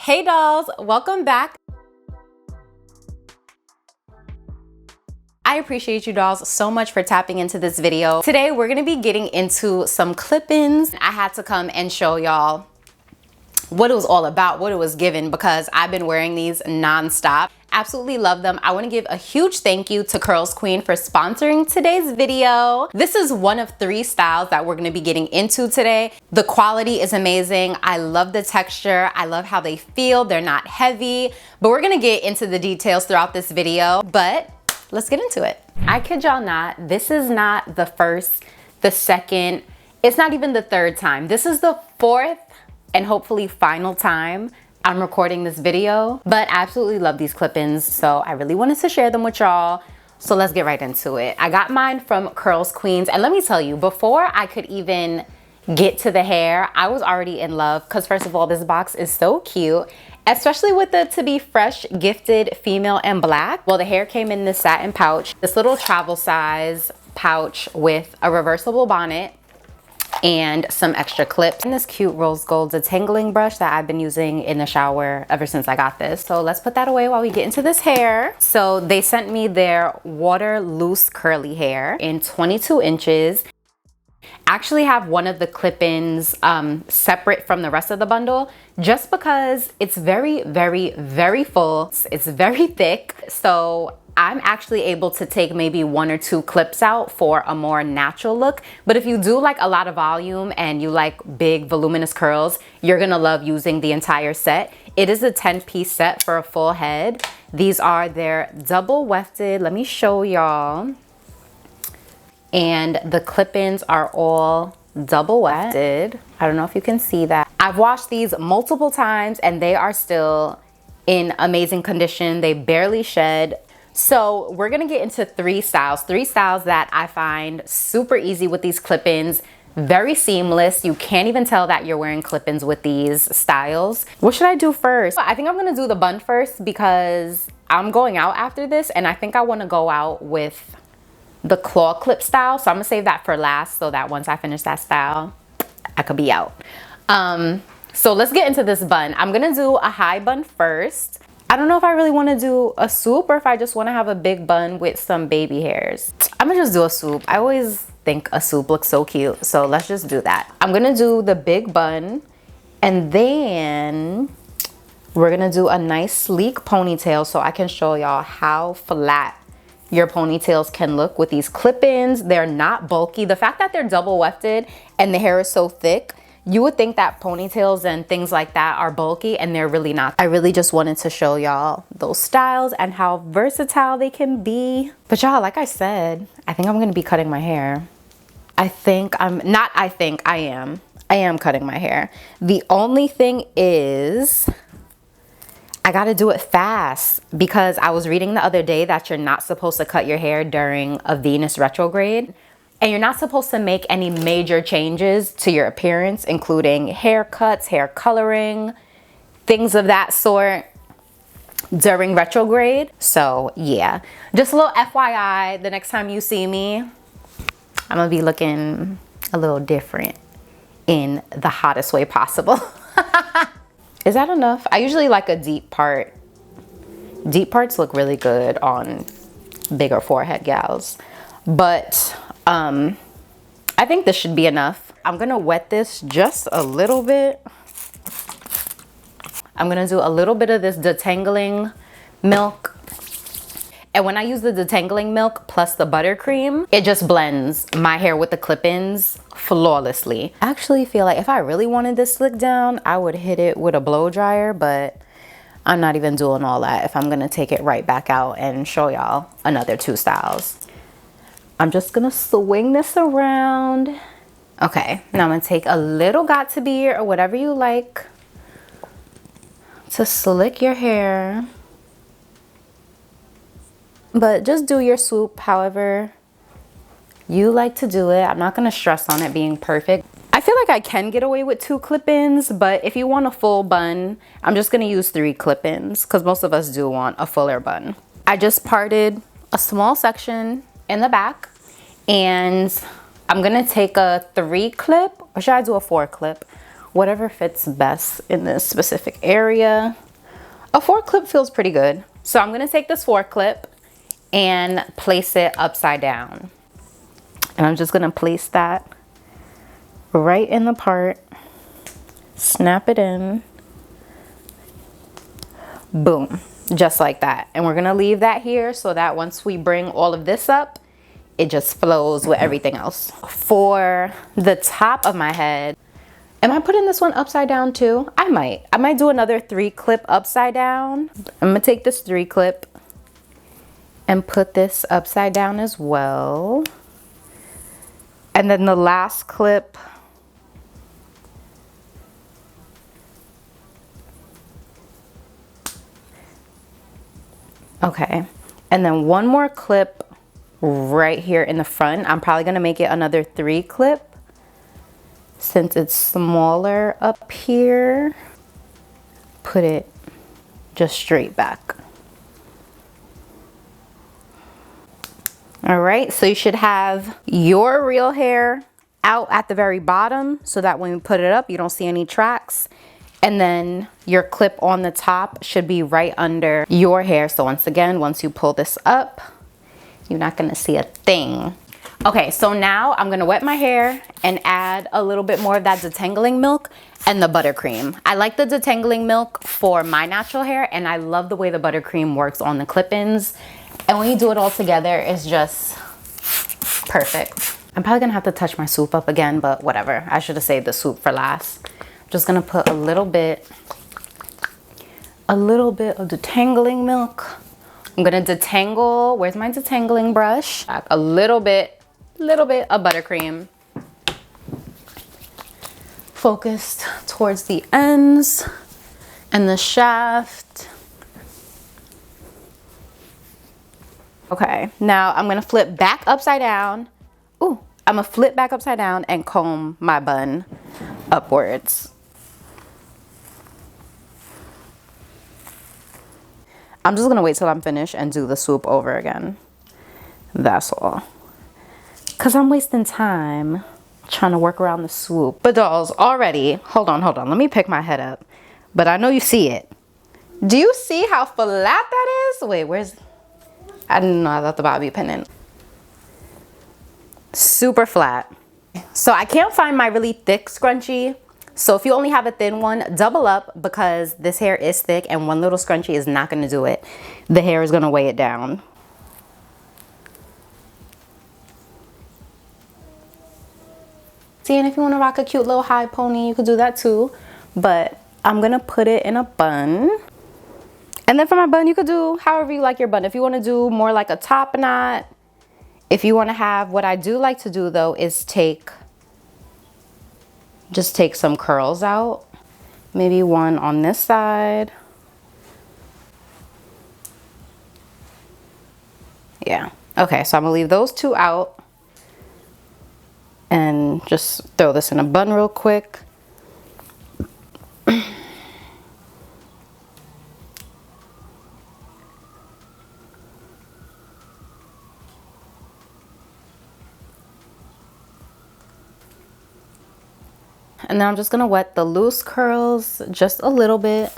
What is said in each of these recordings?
Hey dolls, welcome back. I appreciate you dolls so much for tapping into this video. Today we're gonna be getting into some clip-ins. I had to come and show y'all what it was all about, what it was given, because I've been wearing these non-stop. Absolutely love them. I want to give a huge thank you to Curlsqueen for sponsoring today's video. This is one of 3 styles that we're going to be getting into today. The quality is amazing. I love the texture. I love how they feel. They're not heavy, but we're going to get into the details throughout this video, but let's get into it. I kid y'all not, this is not the first, the second, it's not even the 3rd time. This is the 4th and hopefully final time I'm recording this video, but I absolutely love these clip-ins, so I really wanted to share them with y'all. So let's get right into it. I got mine from Curlsqueen, and let me tell you, before I could even get to the hair, I was already in love, because first of all, this box is so cute, especially with the To Be Fresh gifted female in black. Well, the hair came in this satin pouch, this little travel size pouch with a reversible bonnet and some extra clips, and this cute rose gold detangling brush that I've been using in the shower ever since I got this. So let's put that away while we get into this hair. So they sent me their water loose curly hair in 22 inches. I actually have one of the clip-ins separate from the rest of the bundle just because it's very, very, very full. It's very thick. So I'm actually able to take maybe 1 or 2 clips out for a more natural look. But if you do like a lot of volume and you like big voluminous curls, you're gonna love using the entire set. It is a 10-piece set for a full head. These are their double wefted. Let me show y'all. And the clip-ins are all double wefted. I don't know if you can see that. I've washed these multiple times and they are still in amazing condition. They barely shed. So we're gonna get into 3 styles that I find super easy with these clip-ins, very seamless. You can't even tell that you're wearing clip-ins with these styles. What should I do first? I think I'm gonna do the bun first because I'm going out after this and I think I wanna go out with the claw clip style. So I'm gonna save that for last so that once I finish that style, I could be out. So let's get into this bun. I'm gonna do a high bun first. I don't know if I really want to do a swoop or if I just want to have a big bun with some baby hairs. I'm gonna just do a swoop. I always think a swoop looks so cute, so let's just do that. I'm gonna do the big bun and then we're gonna do a nice sleek ponytail so I can show y'all how flat your ponytails can look with these clip-ins. They're not bulky. The fact that they're double wefted and the hair is so thick, you would think that ponytails and things like that are bulky, and they're really not. I really just wanted to show y'all those styles and how versatile they can be. But y'all, like I said, I think I'm gonna be cutting my hair. I am cutting my hair. The only thing is, I gotta do it fast because I was reading the other day that you're not supposed to cut your hair during a Venus retrograde. And you're not supposed to make any major changes to your appearance, including haircuts, hair coloring, things of that sort during retrograde. So yeah, just a little FYI, the next time you see me, I'm gonna be looking a little different in the hottest way possible. Is that enough? I usually like a deep part. Deep parts look really good on bigger forehead gals, but I think this should be enough. I'm gonna wet this just a little bit. I'm gonna do a little bit of this detangling milk. And when I use the detangling milk plus the buttercream, it just blends my hair with the clip-ins flawlessly. I actually feel like if I really wanted this slick down, I would hit it with a blow dryer, but I'm not even doing all that if I'm gonna take it right back out and show y'all another 2 styles. I'm just gonna swing this around. Okay, now I'm gonna take a little got to be or whatever you like to slick your hair. But just do your swoop however you like to do it. I'm not gonna stress on it being perfect. I feel like I can get away with 2 clip-ins, but if you want a full bun, I'm just gonna use 3 clip-ins because most of us do want a fuller bun. I just parted a small section in the back and I'm gonna take a 3 clip, or should I do a 4 clip? whatever fits best in this specific area. A 4-clip feels pretty good. So I'm gonna take this 4-clip and place it upside down. And I'm just gonna place that right in the part, snap it in, boom, just like that. And we're gonna leave that here so that once we bring all of this up, it just flows with everything else. For the top of my head, am I putting this one upside down too? I might do another 3-clip upside down. I'm gonna take this 3-clip and put this upside down as well. And then the last clip, okay. And then one more clip right here in the front. I'm probably gonna make it another 3-clip since it's smaller up here. Put it just straight back. All right, so you should have your real hair out at the very bottom so that when you put it up, you don't see any tracks. And then your clip on the top should be right under your hair. So once again, once you pull this up, you're not gonna see a thing. Okay, so now I'm gonna wet my hair and add a little bit more of that detangling milk and the buttercream. I like the detangling milk for my natural hair, and I love the way the buttercream works on the clip-ins. And when you do it all together, it's just perfect. I'm probably gonna have to touch my soup up again, but whatever. I should have saved the soup for last. I'm just gonna put a little bit of detangling milk. I'm gonna detangle, where's my detangling brush? A little bit of buttercream. Focused towards the ends and the shaft. Okay, now I'm gonna flip back upside down. Ooh, I'm gonna flip back upside down and comb my bun upwards. I'm just gonna wait till I'm finished and do the swoop over again. That's all. Cause I'm wasting time trying to work around the swoop. But dolls, already, hold on. Let me pick my head up. But I know you see it. Do you see how flat that is? Wait, where's, I didn't know I thought the bobby pin. Super flat. So I can't find my really thick scrunchie. So if you only have a thin one, double up, because this hair is thick and one little scrunchie is not gonna do it. The hair is gonna weigh it down. See, and if you wanna rock a cute little high pony, you could do that too. But I'm gonna put it in a bun. And then for my bun, you could do however you like your bun. If you wanna do more like a top knot, if you wanna have, what I do like to do though is just take some curls out. Maybe one on this side. Yeah, okay, so I'm gonna leave those two out and just throw this in a bun real quick. And now I'm just gonna wet the loose curls just a little bit.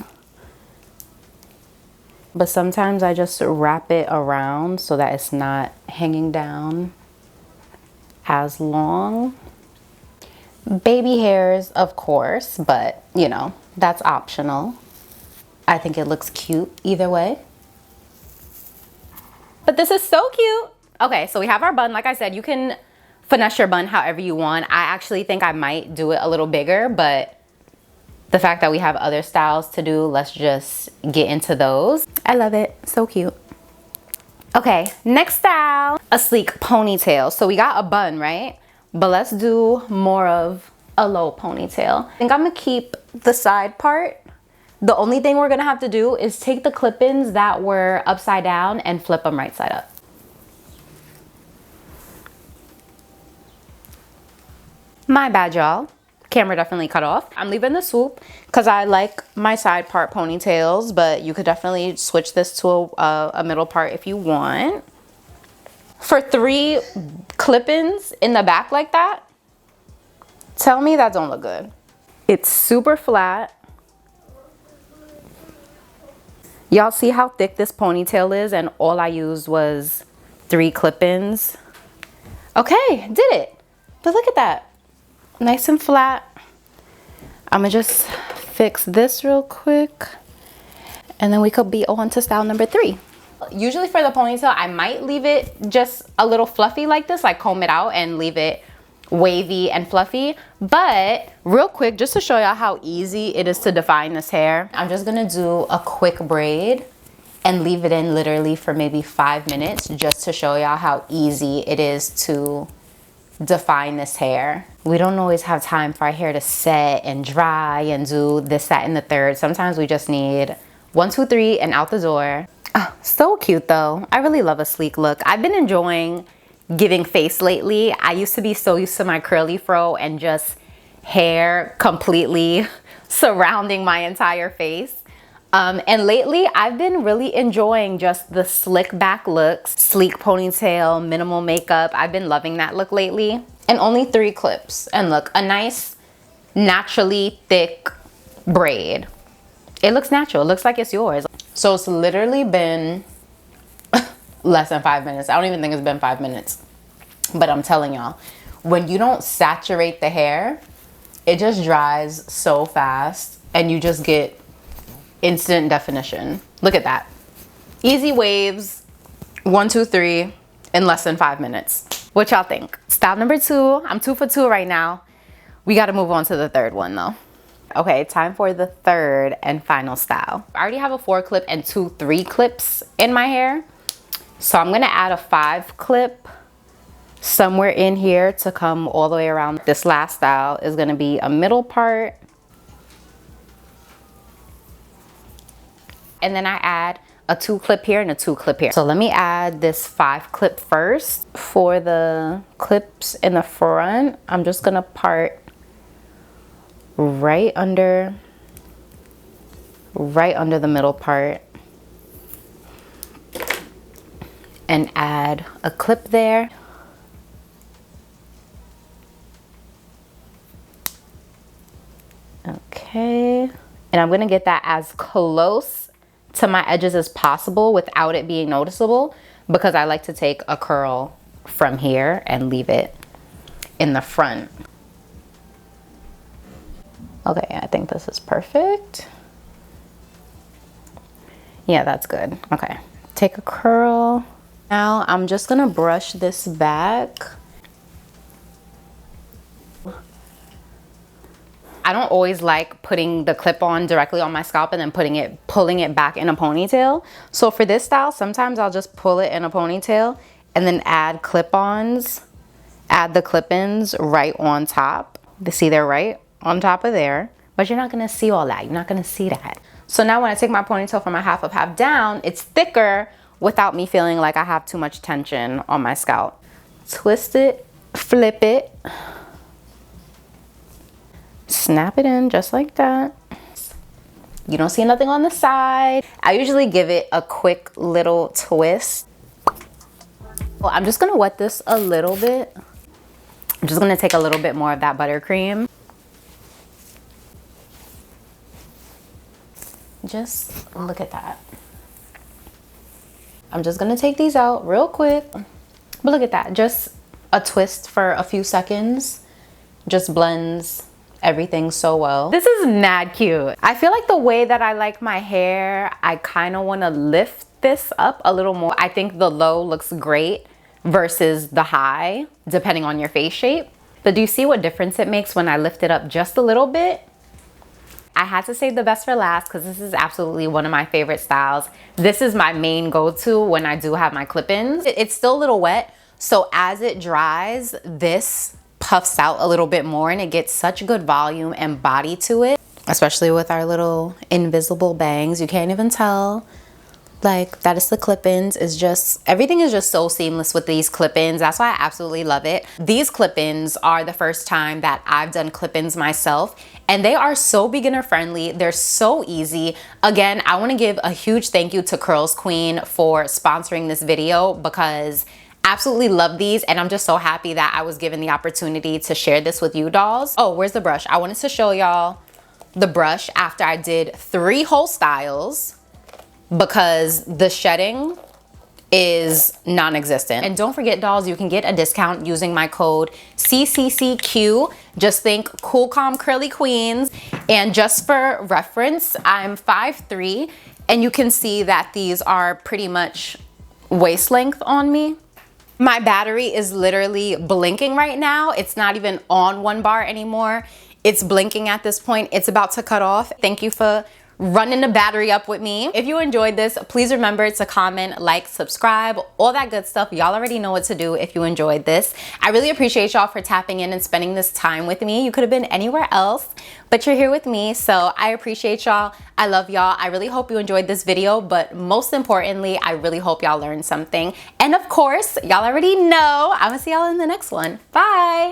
But sometimes I just wrap it around so that it's not hanging down as long. Baby hairs, of course, but you know, that's optional. I think it looks cute either way. But this is so cute. Okay, so we have our bun. Like I said, you can finesse your bun however you want. I actually think I might do it a little bigger, but the fact that we have other styles to do, let's just get into those. I love it, so cute. Okay, next style, a sleek ponytail. So we got a bun, right? But let's do more of a low ponytail. I think I'm gonna keep the side part. The only thing we're gonna have to do is take the clip-ins that were upside down and flip them right side up. My bad, y'all. Camera definitely cut off. I'm leaving the swoop because I like my side part ponytails, but you could definitely switch this to a middle part if you want. For 3 clip-ins in the back like that, tell me that don't look good. It's super flat. Y'all see how thick this ponytail is, and all I used was 3 clip-ins. Okay, did it. But look at that. Nice and flat. I'm gonna just fix this real quick, and then we could be on to style number 3. Usually for the ponytail, I might leave it just a little fluffy like this, like comb it out and leave it wavy and fluffy. But real quick, just to show y'all how easy it is to define this hair, I'm just gonna do a quick braid and leave it in literally for maybe 5 minutes, just to show y'all how easy it is to define this hair. We don't always have time for our hair to set and dry and do this, that, and the third. Sometimes we just need 1, 2, 3 and out the door. Oh, so cute though. I really love a sleek look. I've been enjoying giving face lately. I used to be so used to my curly fro and just hair completely surrounding my entire face. And lately I've been really enjoying just the slick back looks, sleek ponytail, minimal makeup. I've been loving that look lately. And only 3 clips. And look, a nice naturally thick braid. It looks natural. It looks like it's yours. So it's literally been less than 5 minutes. I don't even think it's been 5 minutes. But I'm telling y'all, when you don't saturate the hair, it just dries so fast and you just get instant definition. Look at that. Easy waves, 1, 2, 3 in less than 5 minutes. What y'all think? Style number 2. I'm 2 for 2 right now. We got to move on to the third one though. Okay, time for the third and final style. I already have a 4 clip and 2 3 clips in my hair. So I'm gonna add a 5 clip somewhere in here to come all the way around. This last style is gonna be a middle part. And then I add a 2 clip here and a 2 clip here. So let me add this 5 clip first. For the clips in the front, I'm just gonna part right under the middle part and add a clip there. Okay, and I'm gonna get that as close to my edges as possible without it being noticeable, because I like to take a curl from here and leave it in the front. Okay, I think this is perfect. Yeah, that's good. Okay, take a curl. Now I'm just gonna brush this back. I don't always like putting the clip on directly on my scalp and then pulling it back in a ponytail. So for this style, sometimes I'll just pull it in a ponytail and then add clip-ons, add the clip-ins right on top. See, they're right on top of there, but you're not gonna see all that. You're not gonna see that. So now when I take my ponytail from my half up, half down, it's thicker without me feeling like I have too much tension on my scalp. Twist it, flip it, snap it in just like that. You don't see nothing on the side. I usually give it a quick little twist. Well, I'm just gonna wet this a little bit. I'm just gonna take a little bit more of that buttercream. Just look at that. I'm just gonna take these out real quick. But look at that, just a twist for a few seconds just blends everything so well. This is mad cute. I feel like the way that I like my hair, I kind of want to lift this up a little more. I think the low looks great versus the high, depending on your face shape. But do you see what difference it makes when I lift it up just a little bit? I had to save the best for last because this is absolutely one of my favorite styles. This is my main go-to when I do have my clip-ins. It's still a little wet, so as it dries, this puffs out a little bit more and it gets such good volume and body to it, especially with our little invisible bangs. You can't even tell like that is the clip-ins. Is just, everything is just so seamless with these clip-ins. That's why I absolutely love it. These clip-ins are the first time that I've done clip-ins myself, and they are so beginner friendly. They're so easy. Again, I want to give a huge thank you to Curlsqueen for sponsoring this video, because Absolutely love these, and I'm just so happy that I was given the opportunity to share this with you dolls. Oh, where's the brush? I wanted to show y'all the brush after I did 3 whole styles because the shedding is non-existent. And don't forget, dolls, you can get a discount using my code CCCQ. Just think Cool Calm Curly Queens. And just for reference, I'm 5'3", and you can see that these are pretty much waist length on me. My battery is literally blinking right now. It's not even on 1 bar anymore. It's blinking at this point. It's about to cut off. Thank you for running the battery up with me. If you enjoyed this, please remember to comment, like, subscribe, all that good stuff. Y'all already know what to do if you enjoyed this. I really appreciate y'all for tapping in and spending this time with me. You could have been anywhere else, but you're here with me, so I appreciate y'all. I love y'all. I really hope you enjoyed this video, but most importantly, I really hope y'all learned something. And of course, y'all already know, I'm gonna see y'all in the next one. Bye.